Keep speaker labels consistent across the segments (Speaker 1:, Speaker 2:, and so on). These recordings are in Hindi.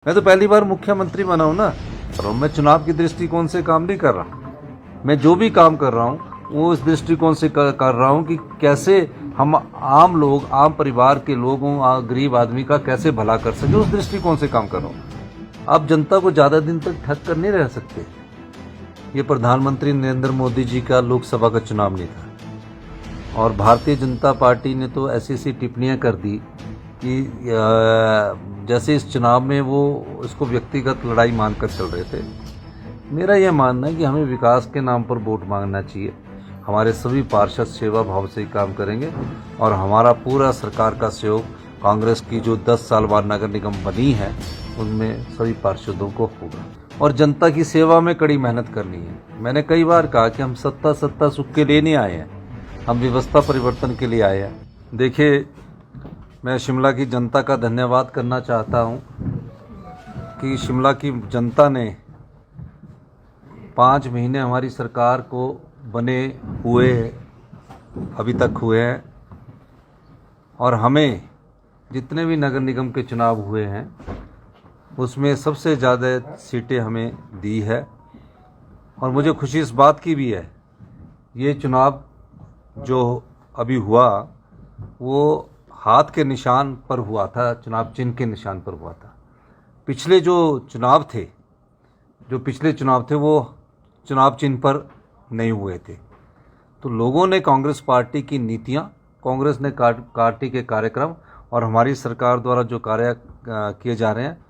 Speaker 1: मैं तो पहली बार मुख्यमंत्री बना हूं ना, और मैं चुनाव की दृष्टिकोण से काम नहीं कर रहा। मैं जो भी काम कर रहा हूं वो इस दृष्टिकोण से कर रहा हूं कि कैसे हम आम लोग, आम परिवार के लोगों, गरीब आदमी का कैसे भला कर सके, उस दृष्टिकोण से काम कर रहा हूं। आप जनता को ज्यादा दिन तक ठग कर नहीं रह सकते। ये प्रधानमंत्री नरेंद्र मोदी जी का लोकसभा का चुनाव नहीं था, और भारतीय जनता पार्टी ने तो ऐसी ऐसी टिप्पणियां कर दी कि जैसे इस चुनाव में वो इसको व्यक्तिगत लड़ाई मानकर चल रहे थे। मेरा यह मानना है कि हमें विकास के नाम पर वोट मांगना चाहिए। हमारे सभी पार्षद सेवा भाव से ही काम करेंगे, और हमारा पूरा सरकार का सहयोग कांग्रेस की जो 10 साल बाद नगर निगम बनी है उनमें सभी पार्षदों को होगा, और जनता की सेवा में कड़ी मेहनत करनी है। मैंने कई बार कहा कि हम सत्ता सुख के लिए नहीं आए हैं, हम व्यवस्था परिवर्तन के लिए आए हैं। देखिए, मैं शिमला की जनता का धन्यवाद करना चाहता हूं कि शिमला की जनता ने 5 महीने हमारी सरकार को बने हुए अभी तक हुए हैं, और हमें जितने भी नगर निगम के चुनाव हुए हैं उसमें सबसे ज़्यादा सीटें हमें दी है। और मुझे खुशी इस बात की भी है, ये चुनाव जो अभी हुआ वो हाथ के निशान पर हुआ था, चुनाव चिन्ह के निशान पर हुआ था। पिछले जो पिछले चुनाव थे वो चुनाव चिन्ह पर नहीं हुए थे। तो लोगों ने कांग्रेस पार्टी की नीतियां, कांग्रेस ने पार्टी के कार्यक्रम और हमारी सरकार द्वारा जो कार्य किए जा रहे हैं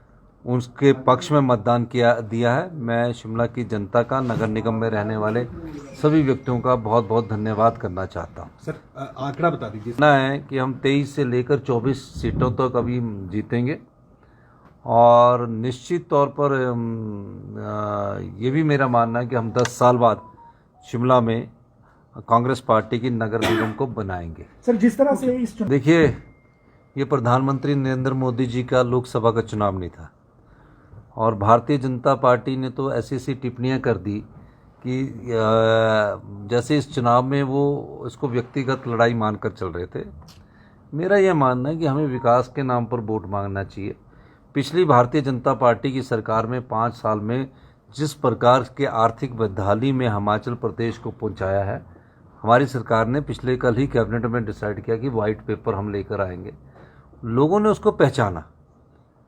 Speaker 1: उसके पक्ष में मतदान दिया है। मैं शिमला की जनता का, नगर निगम में रहने वाले सभी व्यक्तियों का बहुत बहुत धन्यवाद करना चाहता हूँ।
Speaker 2: सर, आंकड़ा बता दीजिए।
Speaker 1: ना है कि हम 23 से लेकर 24 सीटों तक अभी जीतेंगे, और निश्चित तौर पर ये भी मेरा मानना है कि हम 10 साल बाद शिमला में कांग्रेस पार्टी की नगर निगम को बनाएंगे।
Speaker 2: सर, जिस तरह से इस
Speaker 1: देखिए, ये प्रधानमंत्री नरेंद्र मोदी जी का लोकसभा का चुनाव नहीं था, और भारतीय जनता पार्टी ने तो ऐसी ऐसी टिप्पणियां कर दी कि जैसे इस चुनाव में वो इसको व्यक्तिगत लड़ाई मानकर चल रहे थे। मेरा यह मानना है कि हमें विकास के नाम पर वोट मांगना चाहिए। पिछली भारतीय जनता पार्टी की सरकार में 5 साल में जिस प्रकार के आर्थिक बदहाली में हिमाचल प्रदेश को पहुंचाया है, हमारी सरकार ने पिछले कल ही कैबिनेट में डिसाइड किया कि वाइट पेपर हम लेकर आएंगे। लोगों ने उसको पहचाना।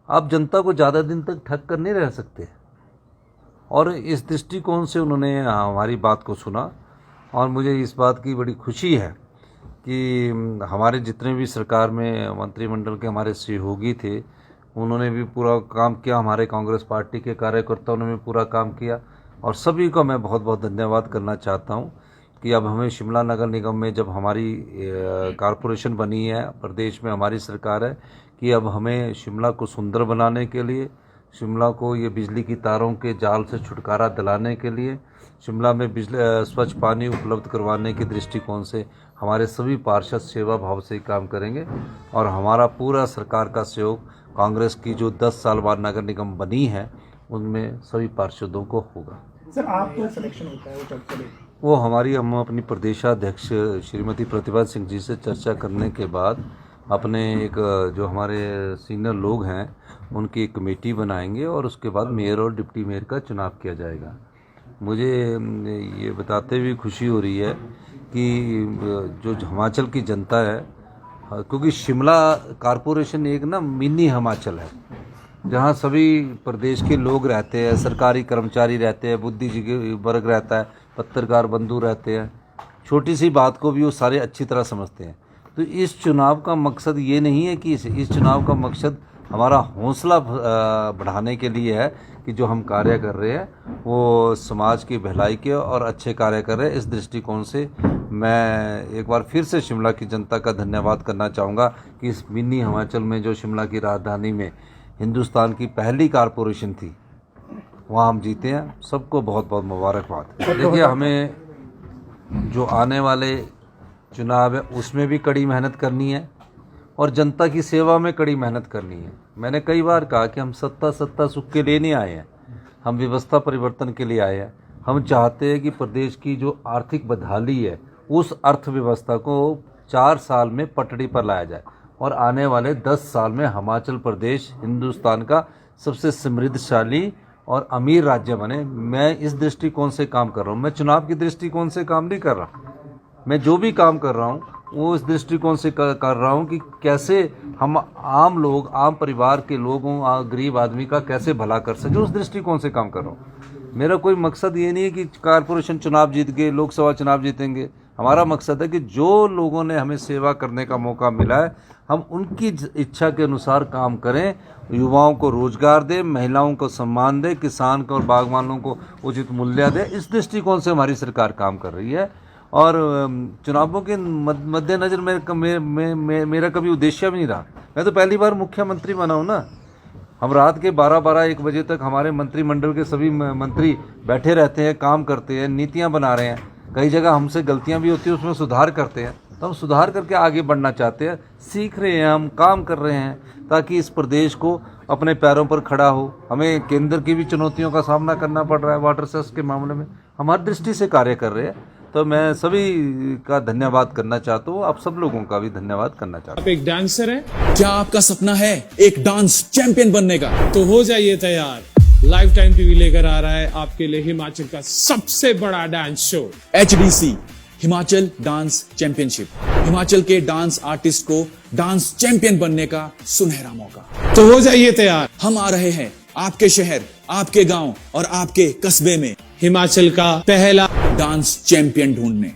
Speaker 1: आप जनता को ज़्यादा दिन तक ठग कर नहीं रह सकते, और इस दृष्टिकोण से उन्होंने हमारी बात को सुना। और मुझे इस बात की बड़ी खुशी है कि हमारे जितने भी सरकार में मंत्रिमंडल के हमारे सहयोगी थे उन्होंने भी पूरा काम किया, हमारे कांग्रेस पार्टी के कार्यकर्ताओं ने भी पूरा काम किया, और सभी को मैं बहुत बहुत धन्यवाद करना चाहता हूँ कि अब हमें शिमला नगर निगम में जब हमारी कारपोरेशन बनी है, प्रदेश में हमारी सरकार है, कि अब हमें शिमला को सुंदर बनाने के लिए, शिमला को ये बिजली की तारों के जाल से छुटकारा दिलाने के लिए, शिमला में स्वच्छ पानी उपलब्ध करवाने के दृष्टिकोण से हमारे सभी पार्षद सेवा भाव से काम करेंगे, और हमारा पूरा सरकार का सहयोग कांग्रेस की जो 10 साल बाद नगर निगम बनी है उनमें सभी पार्षदों को होगा।
Speaker 2: सर, आपको सिलेक्शन होता है वो चर्चा
Speaker 1: वो हम अपनी प्रदेशाध्यक्ष श्रीमती प्रतिभा सिंह जी से चर्चा करने के बाद अपने एक जो हमारे सीनियर लोग हैं उनकी एक कमेटी बनाएंगे, और उसके बाद मेयर और डिप्टी मेयर का चुनाव किया जाएगा। मुझे ये बताते हुए खुशी हो रही है कि जो हिमाचल की जनता है, क्योंकि शिमला कारपोरेशन एक ना मिनी हिमाचल है, जहाँ सभी प्रदेश के लोग रहते हैं, सरकारी कर्मचारी रहते हैं, बुद्धिजीवी वर्ग रहता है, पत्रकार बंधु रहते हैं। छोटी सी बात को भी वो सारे अच्छी तरह समझते हैं। तो इस चुनाव का मकसद ये नहीं है कि इस चुनाव का मकसद हमारा हौसला बढ़ाने के लिए है कि जो हम कार्य कर रहे हैं वो समाज की भलाई के और अच्छे कार्य कर रहे हैं। इस दृष्टिकोण से मैं एक बार फिर से शिमला की जनता का धन्यवाद करना चाहूँगा कि इस मिनी हिमाचल में, जो शिमला की राजधानी में हिंदुस्तान की पहली कारपोरेशन थी, वहाँ हम जीते हैं। सबको बहुत बहुत मुबारकबाद। देखिए, हमें जो आने वाले चुनाव है उसमें भी कड़ी मेहनत करनी है, और जनता की सेवा में कड़ी मेहनत करनी है। मैंने कई बार कहा कि हम सत्ता सुख के लिए नहीं आए हैं, हम व्यवस्था परिवर्तन के लिए आए हैं। हम चाहते हैं कि प्रदेश की जो आर्थिक बदहाली है उस अर्थव्यवस्था को 4 साल में पटड़ी पर लाया जाए, और आने वाले 10 साल में हिमाचल प्रदेश हिंदुस्तान का सबसे समृद्धशाली और अमीर राज्य बने। मैं इस दृष्टिकोण से काम कर रहा हूँ, मैं चुनाव की दृष्टिकोण से काम नहीं कर रहा। मैं जो भी काम कर रहा हूँ वो इस दृष्टिकोण से कर रहा हूँ कि कैसे हम आम लोग, आम परिवार के लोगों, गरीब आदमी का कैसे भला कर सके, उस दृष्टिकोण से काम कर रहा हूँ। मेरा कोई मकसद ये नहीं है कि कारपोरेशन चुनाव जीत गए, लोकसभा चुनाव जीतेंगे। हमारा मकसद है कि जो लोगों ने हमें सेवा करने का मौका मिला है, हम उनकी इच्छा के अनुसार काम करें, युवाओं को रोजगार दें, महिलाओं को सम्मान दें, किसान को और बागवानों को उचित मूल्य दें। इस दृष्टिकोण से हमारी सरकार काम कर रही है। और चुनावों के मद्देनजर मेरा कभी उद्देश्य भी नहीं रहा। मैं तो पहली बार मुख्यमंत्री बना हूँ ना। हम रात के 12-1 बजे तक हमारे मंत्रिमंडल के सभी मंत्री बैठे रहते हैं, काम करते हैं, नीतियां बना रहे हैं। कई जगह हमसे गलतियां भी होती है, उसमें सुधार करते हैं। तो हम सुधार करके आगे बढ़ना चाहते हैं, सीख रहे हैं, हम काम कर रहे हैं ताकि इस प्रदेश को अपने पैरों पर खड़ा हो। हमें केंद्र की भी चुनौतियों का सामना करना पड़ रहा है, वाटर सेस के मामले में हमारी दृष्टि से कार्य कर रहे हैं। तो मैं सभी का धन्यवाद करना चाहता हूँ, आप सब लोगों का भी धन्यवाद करना चाहता हूँ।
Speaker 3: आप एक डांसर हैं?
Speaker 4: क्या आपका सपना है एक डांस चैंपियन बनने का?
Speaker 3: तो हो जाइए तैयार। लाइफ टाइम टीवी लेकर आ रहा है आपके लिए हिमाचल का सबसे बड़ा dance show,
Speaker 4: HDC Himachal dance championship. Himachal के डांस आर्टिस्ट को डांस चैंपियन बनने का सुनहरा मौका।
Speaker 3: तो हो जाइए तैयार।
Speaker 4: हम आ रहे हैं आपके शहर, आपके गांव और आपके कस्बे में
Speaker 3: हिमाचल का पहला
Speaker 4: डांस चैंपियन ढूंढने।